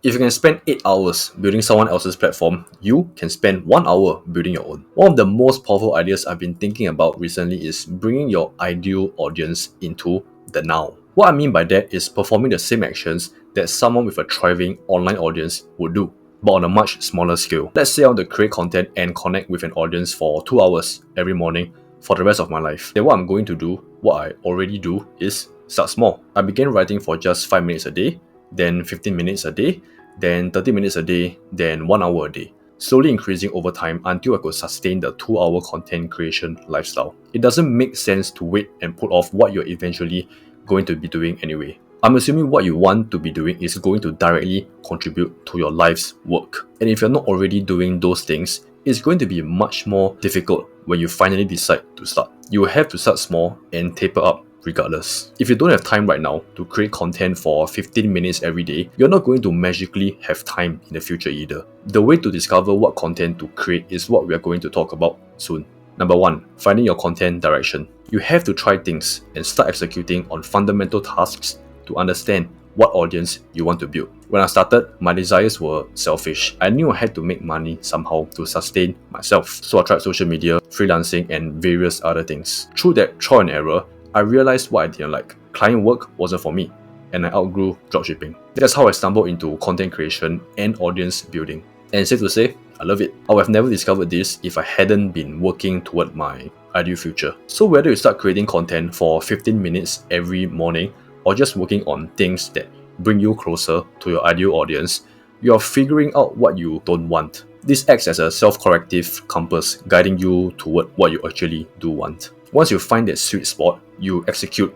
If you can spend 8 hours building someone else's platform, you can spend 1 hour building your own. One of the most powerful ideas I've been thinking about recently is bringing your ideal audience into the now. What I mean by that is performing the same actions that someone with a thriving online audience would do, but on a much smaller scale. Let's say I want to create content and connect with an audience for 2 hours every morning for the rest of my life. Then what I'm going to do, what I already do, is start small. I began writing for just 5 minutes a day, then 15 minutes a day, then 30 minutes a day, then 1 hour a day, slowly increasing over time until I could sustain the 2-hour content creation lifestyle. It doesn't make sense to wait and put off what you're eventually going to be doing anyway. I'm assuming what you want to be doing is going to directly contribute to your life's work. And if you're not already doing those things, it's going to be much more difficult when you finally decide to start. You will have to start small and taper up regardless. If you don't have time right now to create content for 15 minutes every day, you're not going to magically have time in the future either. The way to discover what content to create is what we are going to talk about soon. Number 1, finding your content direction. You have to try things and start executing on fundamental tasks to understand what audience you want to build. When I started, my desires were selfish. I knew I had to make money somehow to sustain myself. So I tried social media, freelancing, and various other things. Through that trial and error, I realized what I didn't like. Client work wasn't for me, and I outgrew dropshipping. That's how I stumbled into content creation and audience building. And safe to say, I love it. I would have never discovered this if I hadn't been working toward my ideal future. So whether you start creating content for 15 minutes every morning or just working on things that bring you closer to your ideal audience, you are figuring out what you don't want. This acts as a self-corrective compass guiding you toward what you actually do want. Once you find that sweet spot, you execute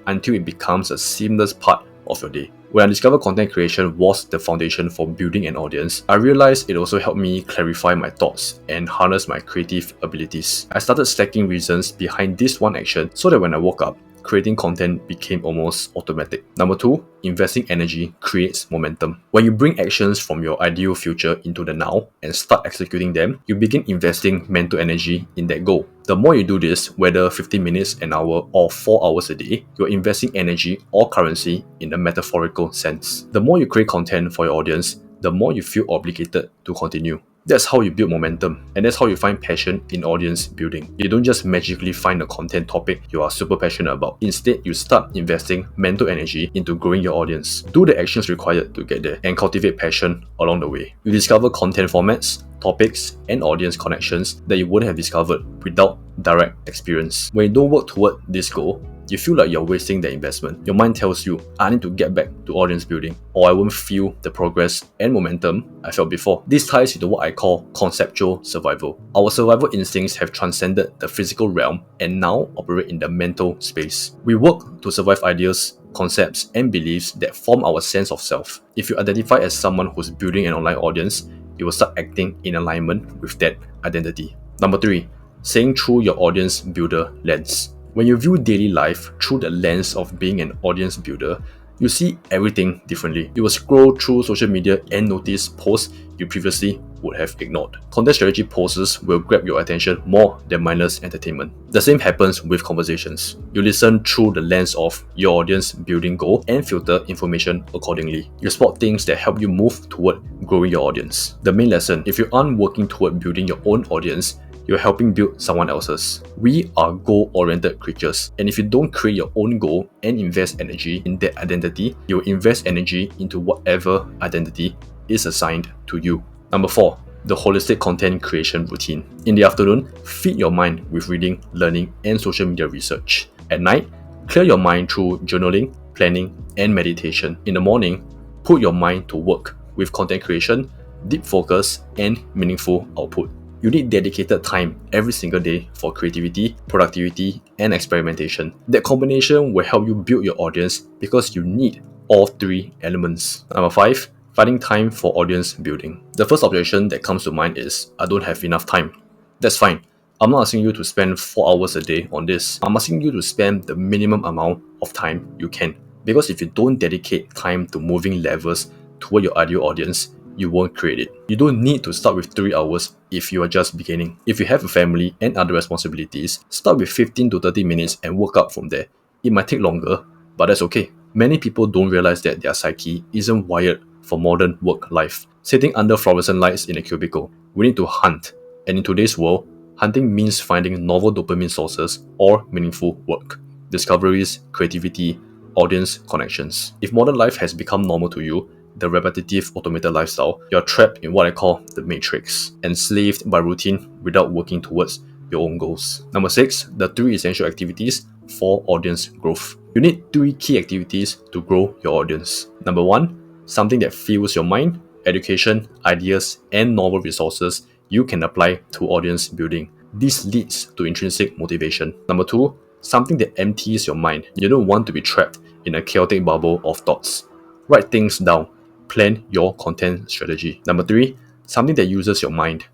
until it becomes a seamless part of your day. When I discovered content creation was the foundation for building an audience, I realized it also helped me clarify my thoughts and harness my creative abilities. I started stacking reasons behind this one action so that when I woke up, creating content became almost automatic. Number 2, investing energy creates momentum. When you bring actions from your ideal future into the now and start executing them, you begin investing mental energy in that goal. The more you do this, whether 15 minutes, an hour, or 4 hours a day, you're investing energy or currency in a metaphorical sense. The more you create content for your audience, the more you feel obligated to continue. That's how you build momentum, and that's how you find passion in audience building. You don't just magically find a content topic you are super passionate about. Instead, you start investing mental energy into growing your audience. Do the actions required to get there and cultivate passion along the way. You discover content formats, topics, and audience connections that you wouldn't have discovered without direct experience. When you don't work toward this goal, you feel like you're wasting the investment. Your mind tells you, I need to get back to audience building, or I won't feel the progress and momentum I felt before. This ties into what I call conceptual survival. Our survival instincts have transcended the physical realm and now operate in the mental space. We work to survive ideas, concepts, and beliefs that form our sense of self. If you identify as someone who's building an online audience, you will start acting in alignment with that identity. Number 3, saying through your audience builder lens. When you view daily life through the lens of being an audience builder, you see everything differently. You will scroll through social media and notice posts you previously would have ignored. Content strategy posts will grab your attention more than mindless entertainment. The same happens with conversations. You listen through the lens of your audience building goal and filter information accordingly. You spot things that help you move toward growing your audience. The main lesson: if you aren't working toward building your own audience, you're helping build someone else's. We are goal-oriented creatures, and if you don't create your own goal and invest energy in that identity, you'll invest energy into whatever identity is assigned to you. Number 4, the holistic content creation routine. In the afternoon, feed your mind with reading, learning, and social media research. At night, clear your mind through journaling, planning, and meditation. In the morning, put your mind to work with content creation, deep focus, and meaningful output. You need dedicated time every single day for creativity, productivity, and experimentation. That combination will help you build your audience because you need all 3 elements. Number 5, finding time for audience building. The first objection that comes to mind is, I don't have enough time. That's fine. I'm not asking you to spend 4 hours a day on this. I'm asking you to spend the minimum amount of time you can. Because if you don't dedicate time to moving levels toward your ideal audience, you won't create it. You don't need to start with 3 hours if you are just beginning. If you have a family and other responsibilities, start with 15 to 30 minutes and work up from there. It might take longer, but that's okay. Many people don't realize that their psyche isn't wired for modern work life. Sitting under fluorescent lights in a cubicle, we need to hunt. And in today's world, hunting means finding novel dopamine sources or meaningful work, discoveries, creativity, audience connections. If modern life has become normal to you, the repetitive automated lifestyle, you're trapped in what I call the matrix, enslaved by routine without working towards your own goals. Number 6, the 3 essential activities for audience growth. You need 3 key activities to grow your audience. Number 1, something that fuels your mind, education, ideas, and novel resources you can apply to audience building. This leads to intrinsic motivation. Number 2, something that empties your mind. You don't want to be trapped in a chaotic bubble of thoughts. Write things down. Plan your content strategy. Number 3, something that uses your mind.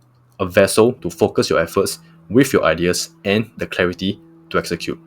A vessel to focus your efforts with your ideas and the clarity to execute.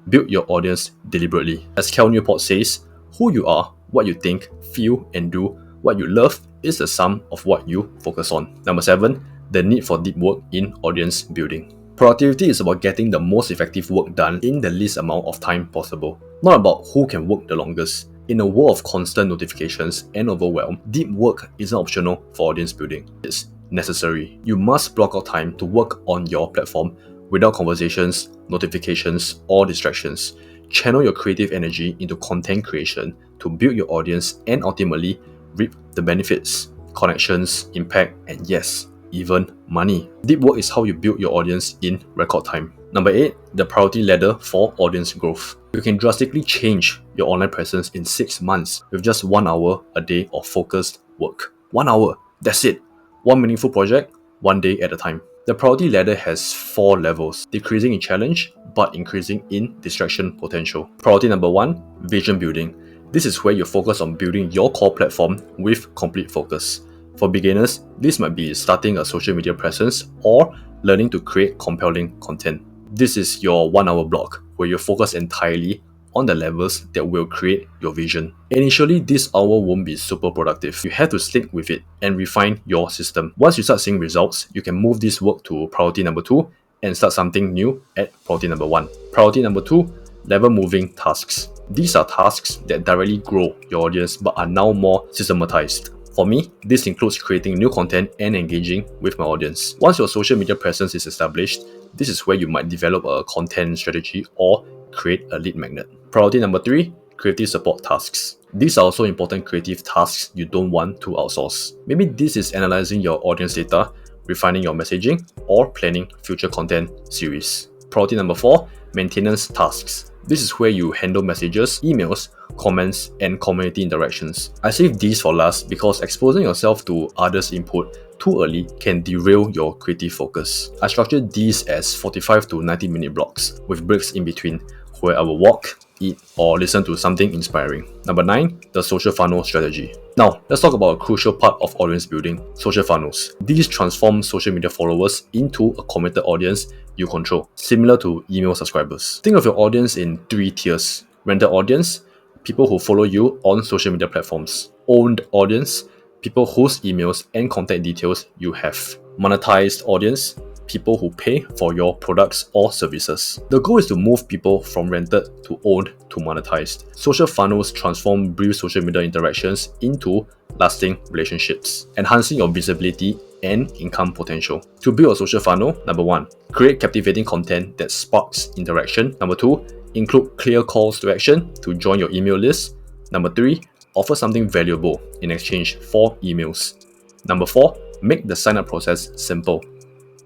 Build your audience deliberately. As Cal Newport says, who you are, what you think, feel, and do, what you love is the sum of what you focus on. Number 7, the need for deep work in audience building. Productivity is about getting the most effective work done in the least amount of time possible, not about who can work the longest. In a world of constant notifications and overwhelm, deep work isn't optional for audience building. It's necessary. You must block out time to work on your platform without conversations, notifications, or distractions. Channel your creative energy into content creation to build your audience and ultimately reap the benefits, connections, impact, and yes, even money. Deep work is how you build your audience in record time. Number 8, the priority ladder for audience growth. You can drastically change your online presence in 6 months with just 1 hour a day of focused work. 1 hour, that's it. One meaningful project, 1 day at a time. The priority ladder has 4 levels, decreasing in challenge but increasing in distraction potential. Priority number 1, vision building. This is where you focus on building your core platform with complete focus. For beginners, this might be starting a social media presence or learning to create compelling content. This is your 1 hour block where you focus entirely on the levels that will create your vision. Initially, this hour won't be super productive. You have to stick with it and refine your system. Once you start seeing results, you can move this work to priority number 2 and start something new at priority number 1. Priority number 2, level moving tasks. These are tasks that directly grow your audience but are now more systematized. For me, this includes creating new content and engaging with my audience. Once your social media presence is established, this is where you might develop a content strategy or create a lead magnet. Priority number 3, creative support tasks. These are also important creative tasks you don't want to outsource. Maybe this is analyzing your audience data, refining your messaging, or planning future content series. Priority number 4, maintenance tasks. This is where you handle messages, emails, comments, and community interactions. I save these for last because exposing yourself to others' input too early can derail your creative focus. I structured these as 45 to 90-minute blocks with breaks in between where I will walk, eat, or listen to something inspiring. Number 9, the social funnel strategy. Now, let's talk about a crucial part of audience building, social funnels. These transform social media followers into a committed audience you control, similar to email subscribers. Think of your audience in 3 tiers. Rented audience, people who follow you on social media platforms. Owned audience, people whose emails and contact details you have. Monetized audience, people who pay for your products or services. The goal is to move people from rented to owned to monetized. Social funnels transform brief social media interactions into lasting relationships, enhancing your visibility and income potential. To build a social funnel, number 1, create captivating content that sparks interaction. Number 2, include clear calls to action to join your email list. Number 3, offer something valuable in exchange for emails. Number 4, make the sign-up process simple.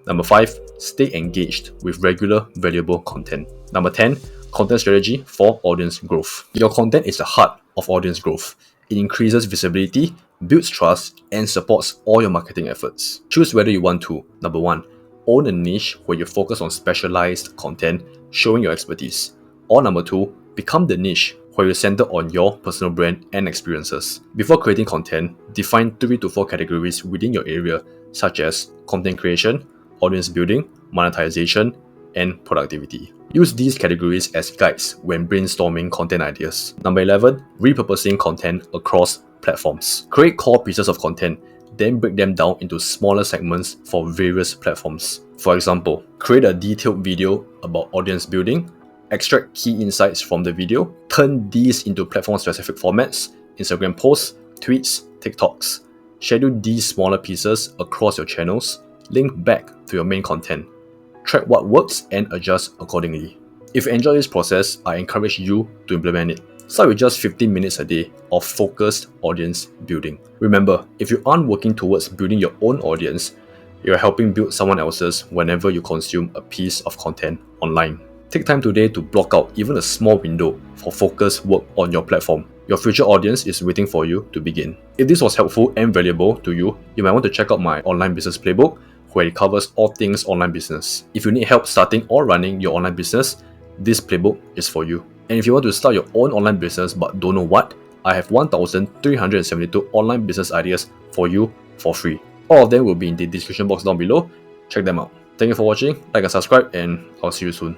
Number 5, stay engaged with regular, valuable content. Number 10, content strategy for audience growth. Your content is the heart of audience growth. It increases visibility, builds trust, and supports all your marketing efforts. Choose whether you want to, number 1, own a niche where you focus on specialized content, showing your expertise. Or number 2, become the niche where you center on your personal brand and experiences. Before creating content, define 3 to 4 categories within your area, such as content creation, audience building, monetization, and productivity. Use these categories as guides when brainstorming content ideas. Number 11, repurposing content across platforms. Create core pieces of content, then break them down into smaller segments for various platforms. For example, create a detailed video about audience building, Extract key insights from the video, turn these into platform-specific formats, Instagram posts, tweets, TikToks. Schedule these smaller pieces across your channels, link back to your main content. Track what works and adjust accordingly. If you enjoy this process, I encourage you to implement it. Start with just 15 minutes a day of focused audience building. Remember, if you aren't working towards building your own audience, you're helping build someone else's whenever you consume a piece of content online. Take time today to block out even a small window for focused work on your platform. Your future audience is waiting for you to begin. If this was helpful and valuable to you, you might want to check out my online business playbook, where it covers all things online business. If you need help starting or running your online business, this playbook is for you. And if you want to start your own online business but don't know what, I have 1,372 online business ideas for you for free. All of them will be in the description box down below. Check them out. Thank you for watching, like and subscribe, and I'll see you soon.